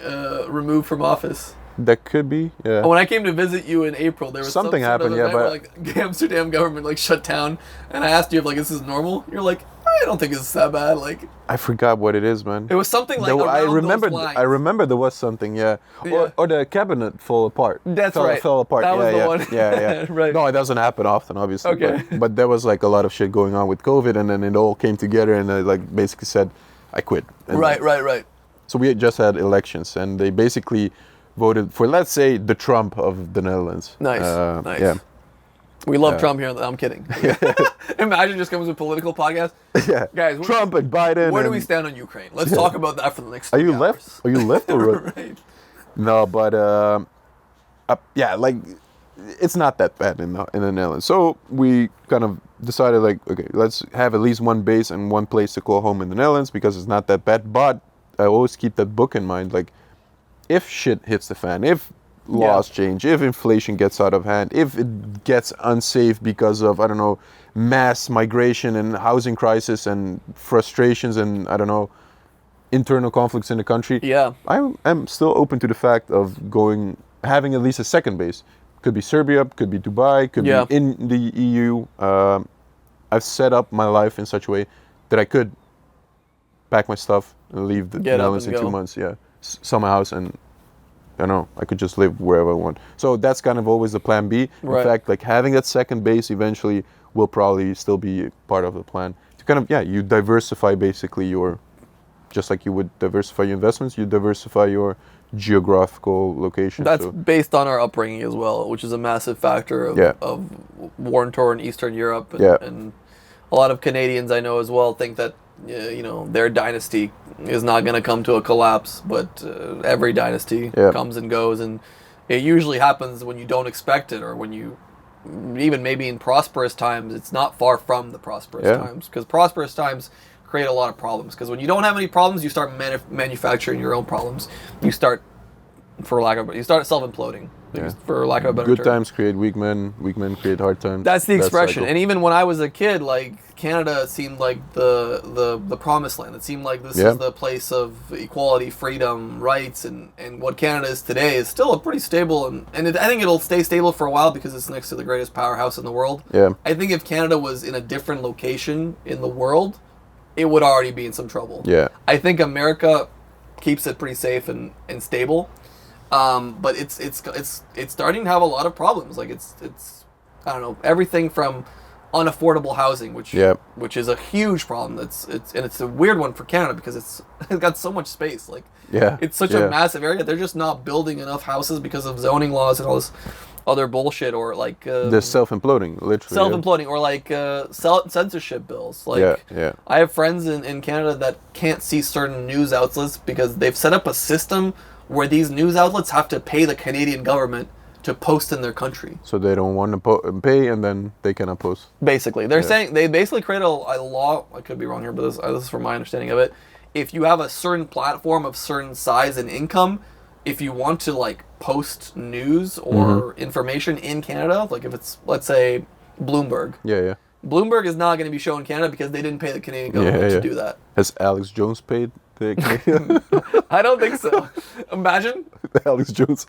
removed from office? that could be, yeah. When I came to visit you in April, there was Something some sort of happened, yeah, event where, but- like, Amsterdam government like shut down, and I asked you if like this is normal. You're like, I don't think it's that bad. Like, I forgot what it is, man. it was something like I around remember. those lines. I remember there was something, yeah. Yeah. Or the cabinet fell apart. That's fell, right. Fell apart. That was yeah, the one. Yeah. Right. No, it doesn't happen often, obviously. Okay. But there was like a lot of shit going on with COVID, and then it all came together, and I like basically said, I quit. And Right. So we had just had elections, and they basically voted for, let's say, the Trump of the Netherlands. Nice. Yeah. We love Trump here. I'm kidding. Imagine just comes a political podcast. Yeah. Guys, Trump and Biden. Where do and- we stand on Ukraine? Let's talk about that for the next. Are you 3 left? hours. Are you left or right? Right. No, but yeah, like it's not that bad in the Netherlands. So we kind of decided like, okay, let's have at least one base and one place to call home in the Netherlands because it's not that bad. But I always keep that book in mind, like if shit hits the fan, if laws change, if inflation gets out of hand, if it gets unsafe because of, I don't know, mass migration and housing crisis and frustrations and, I don't know, internal conflicts in the country. Yeah. I'm still open to the fact of having at least a second base. Could be Serbia, could be Dubai, could be in the EU. I've set up my life in such a way that I could pack my stuff and leave the Netherlands in 2 months. Yeah, sell my house and I don't know, I could just live wherever I want. So that's kind of always the plan B. In fact, like having that second base eventually will probably still be part of the plan. To kind of, you diversify basically your just like you would diversify your investments, you diversify your geographical location. That's so, based on our upbringing as well, which is a massive factor of, Yeah. of war-torn Eastern Europe. And, Yeah. and a lot of Canadians I know as well think that, their dynasty is not going to come to a collapse, but every dynasty Yeah. comes and goes, and it usually happens when you don't expect it, or when you, even maybe in prosperous times, it's not far from the prosperous Yeah. times, because prosperous times create a lot of problems, because when you don't have any problems, you start manufacturing your own problems. You start, you start self-imploding, Yeah. for lack of a better good term. times create weak men create hard times. That's the expression. cycle. And even when I was a kid, like, Canada seemed like the promised land. It seemed like this Yeah. is the place of equality, freedom, rights, and what Canada is today is still a pretty stable, I think it'll stay stable for a while because it's next to the greatest powerhouse in the world. Yeah. I think if Canada was in a different location in the world, it would already be in some trouble. Yeah. I think America keeps it pretty safe and stable. But it's starting to have a lot of problems. Like it's I don't know, everything from unaffordable housing, which is a huge problem. It's a weird one for Canada because it's got so much space. Like Yeah. it's such Yeah. a massive area. They're just not building enough houses because of zoning laws and all this other bullshit, or like They're self-imploding, literally. self-imploding, or like censorship bills. Like Yeah. I have friends in Canada that can't see certain news outlets because they've set up a system where these news outlets have to pay the Canadian government to post in their country. So they don't want to pay, and then they cannot post. Basically, they're Yeah. saying they basically create a law. I could be wrong here, but this is from my understanding of it. If you have a certain platform of certain size and income, if you want to like post news or information in Canada, like if it's, let's say, Bloomberg. Yeah. Bloomberg is not going to be shown in Canada because they didn't pay the Canadian government to do that. Has Alex Jones paid the Canadian? I don't think so. Imagine Alex Jones.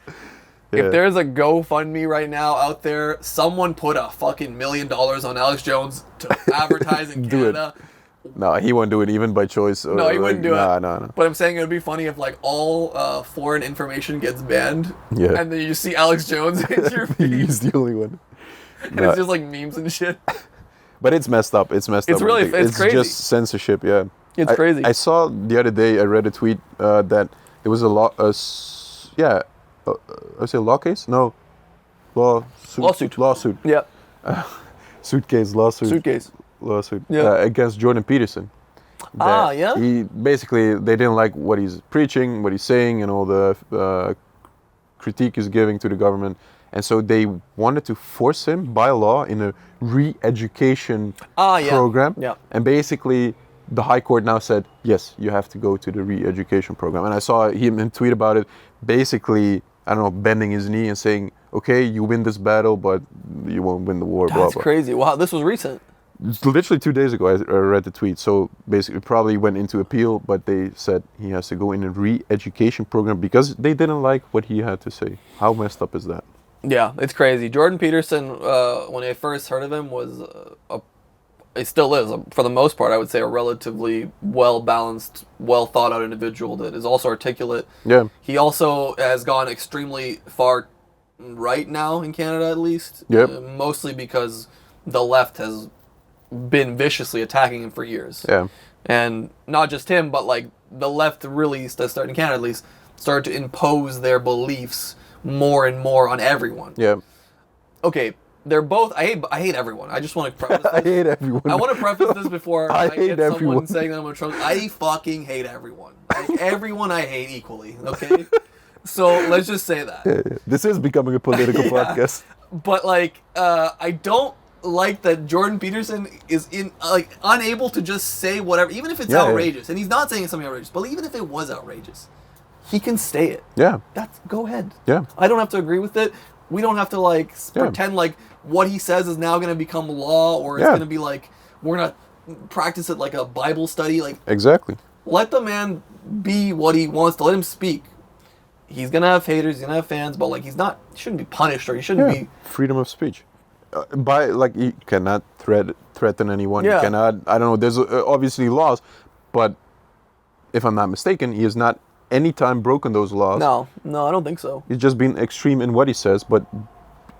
Yeah. if there's a GoFundMe right now out there, someone put a fucking $1 million on Alex Jones to advertise in Do it. Canada. No, he won't do it even by choice. No, he wouldn't do it. No. But I'm saying it would be funny if like all foreign information gets banned, Yeah. and then you see Alex Jones hit your feed, He's the only one. and No. it's just like memes and shit. But it's messed up. It's messed It's up. really- it's crazy. Just censorship. Yeah. It's crazy. I saw the other day. I read a tweet that there was a law. I say law case? No, lawsuit. Yeah, Lawsuit. Lawsuit. Yeah. Against Jordan Peterson. That yeah? He basically, they didn't like what he's preaching, what he's saying, and all the critique he's giving to the government, and so they wanted to force him by law in a re-education program. Yeah. And basically, the High Court now said, yes, you have to go to the re-education program. And I saw him tweet about it, basically, I don't know, bending his knee and saying, okay, you win this battle, but you won't win the war, blah, That's blah. crazy. Wow, this was recent. It's literally 2 days ago, I read the tweet. So basically, it probably went into appeal, but they said he has to go in a re-education program because they didn't like what he had to say. How messed up is that? Yeah, it's crazy. Jordan Peterson, when I first heard of him, was it still is, for the most part, I would say, a relatively well-balanced, well-thought-out individual that is also articulate. Yeah. He also has gone extremely far right now in Canada, at least. Yep. Mostly because the left has been viciously attacking him for years. Yeah. And not just him, but like the left really, starting in Canada at least, started to impose their beliefs more and more on everyone. Yeah. Okay, they're both. I hate everyone. I just want to preface this. I hate everyone. I want to preface this before I I hate get someone everyone. saying that I'm a Trump. I fucking hate everyone. Like, everyone I hate equally. Okay, so let's just say that. Yeah. This is becoming a political Yeah. podcast. But like, I don't like that Jordan Peterson is unable to just say whatever, even if it's outrageous. And he's not saying something outrageous, but even if it was outrageous, he can say it. Yeah. Go ahead. Yeah. I don't have to agree with it. We don't have to pretend like what he says is now going to become law, or it's Yeah. going to be like we're going to practice it like a Bible study. Like, Exactly. let the man be what he wants to. Let him speak. He's going to have haters, he's going to have fans, but like he shouldn't be punished, or he shouldn't be. Freedom of speech. You cannot threaten anyone. Yeah. You cannot. I don't know. There's obviously laws, but if I'm not mistaken, he has not any time broken those laws. No, I don't think so. He's just been extreme in what he says, but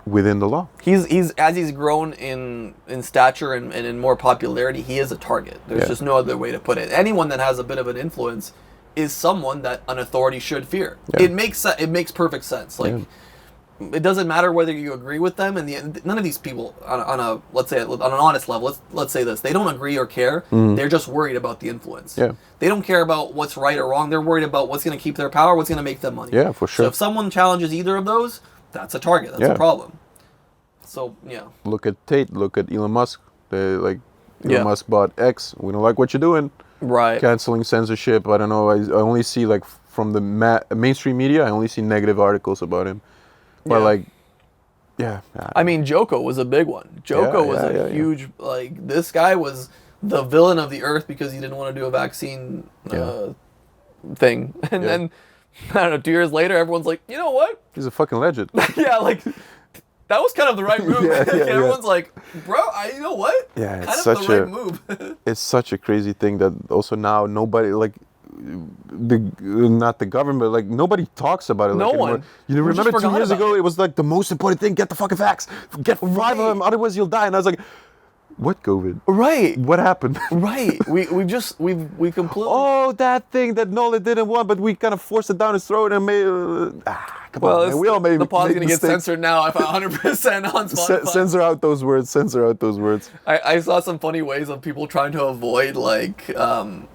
within the law. He's as he's grown in stature and in more popularity, he is a target. There's just no other way to put it. Anyone that has a bit of an influence is someone that an authority should fear. Yeah. It makes perfect sense. Like it doesn't matter whether you agree with them, and none of these people on a let's say on an honest level, let's say this, they don't agree or care. They're just worried about the influence. Yeah. They don't care about what's right or wrong. They're worried about what's going to keep their power, what's going to make them money. Yeah, for sure. So if someone challenges either of those, that's a target. That's a problem. So yeah. Look at Tate. Look at Elon Musk. Elon Yeah. Musk bought X. We don't like what you're doing. Right. Canceling censorship. I don't know. I only see like from the mainstream media. I only see negative articles about him. But like, yeah. I mean, Joko was a big one. Joko was a huge like. This guy was the villain of the earth because he didn't want to do a vaccine thing, and then I don't know. 2 years later, everyone's like, you know what? He's a fucking legend. Yeah, like that was kind of the right move. Everyone's like, bro, you know what? Yeah, kind it's of such the right move. It's such a crazy thing that also now nobody like. Not the government, like nobody talks about it. No like, one. Anymore. You We remember just 2 forgot years about ago, it. it was like the most important thing: get the fucking facts, get 5 of them, otherwise you'll die. And I was like, what COVID? Right. What happened? Right. We completely. Oh, that thing that Nolan didn't want, but we kind of forced it down his throat and made. Come on, man. We all made the pod's make gonna get mistakes. censored now. If 100% on Spotify. Censor out those words. Censor out those words. I saw some funny ways of people trying to avoid like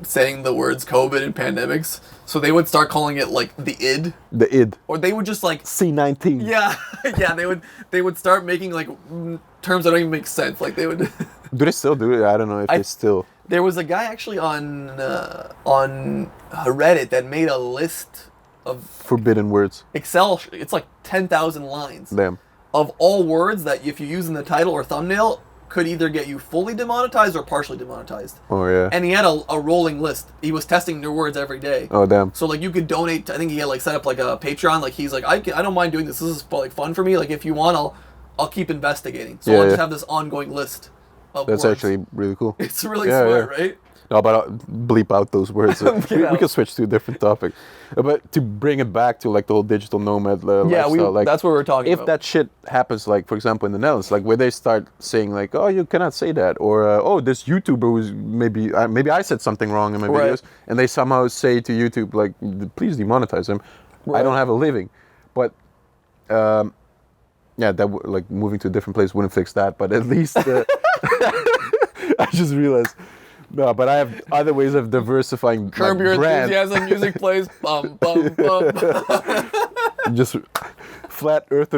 saying the words COVID and pandemics, so they would start calling it like the id, The id. or they would just like C19. yeah they would start making like terms that don't even make sense. Like they would. Do they still do it? I don't know if they still. There was a guy actually on Reddit that made a list of Forbidden words. Excel. It's like 10,000 lines. Damn. Of all words that if you use in the title or thumbnail could either get you fully demonetized or partially demonetized. Oh yeah. And he had a rolling list. He was testing new words every day. Oh damn. So like you could donate. I think he had like set up like a Patreon. Like he's like I don't mind doing this. This is like fun for me. Like if you want, I'll keep investigating. So I'll just have this ongoing list of That's words. actually really cool. It's really smart, right? No, but I'll bleep out those words. We can switch to a different topic. But to bring it back to like the whole digital nomad lifestyle, like that's what we're talking about. If that shit happens, like for example in the Netherlands, like where they start saying like, oh, you cannot say that, or oh, this YouTuber who's maybe I said something wrong in my videos, and they somehow say to YouTube like, please demonetize him. I don't have a living, but. Yeah, like moving to a different place wouldn't fix that, but at least I just realized. No, but I have other ways of diversifying Curb my Your brand. Enthusiasm music plays. Bum, bum, bum. Just flat Earth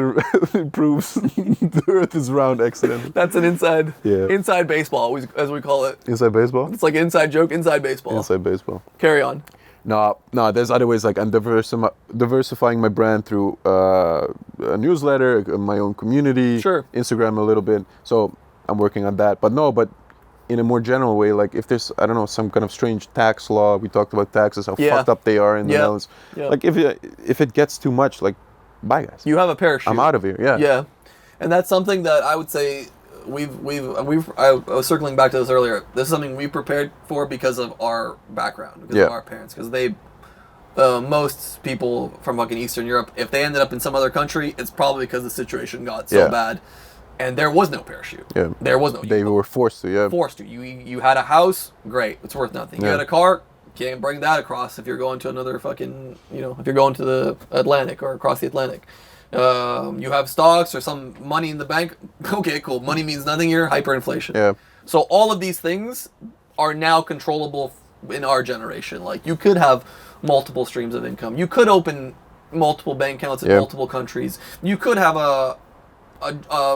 proves the Earth is round accident. That's an inside baseball, as we call it. Inside baseball? It's like an inside joke, inside baseball. Inside baseball. Carry on. No, there's other ways. Like I'm diversifying my brand through a newsletter, my own community, Instagram a little bit. So I'm working on that. But in a more general way, like if there's, I don't know, some kind of strange tax law. We talked about taxes, how fucked up they are in the Netherlands. Yeah. Like if it gets too much, like, bye guys. You have a parachute. I'm out of here. Yeah. Yeah, and that's something that I would say I was circling back to this earlier. This is something we prepared for because of our background, because of our parents, because they. Most people from fucking Eastern Europe, if they ended up in some other country, it's probably because the situation got so bad, and there was no parachute. Yeah, there was no. They were forced to. Yeah, forced to. You had a house, great, it's worth nothing. You had a car, can't bring that across if you're going to another fucking, if you're going to the Atlantic or across the Atlantic. You have stocks or some money in the bank. Okay, cool. Money means nothing here. Hyperinflation. Yeah. So all of these things are now controllable in our generation. Like you could have multiple streams of income. You could open multiple bank accounts in multiple countries. You could have a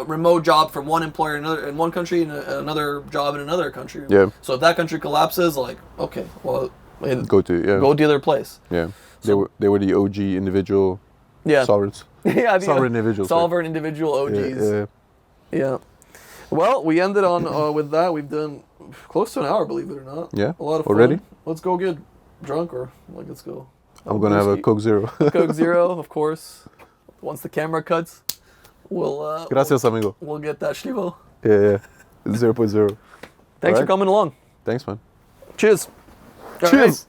remote job from one employer in one country and another job in another country. Yeah. So if that country collapses, like okay, well, go to the other place. Yeah. So, they were the OG individual. Sovereigns. Sovereign individuals. Sovereign individual OGs. Yeah. Well, we ended on with that. We've done close to an hour, believe it or not. Yeah. A lot of fun. Already? Let's go get drunk or let's go. I'm gonna have a Coke Zero. Coke Zero, of course. Once the camera cuts, we'll. Gracias, amigo. We'll get that Schlivo. Yeah. 0.0. Thanks for coming along. Thanks, man. Cheers. Cheers.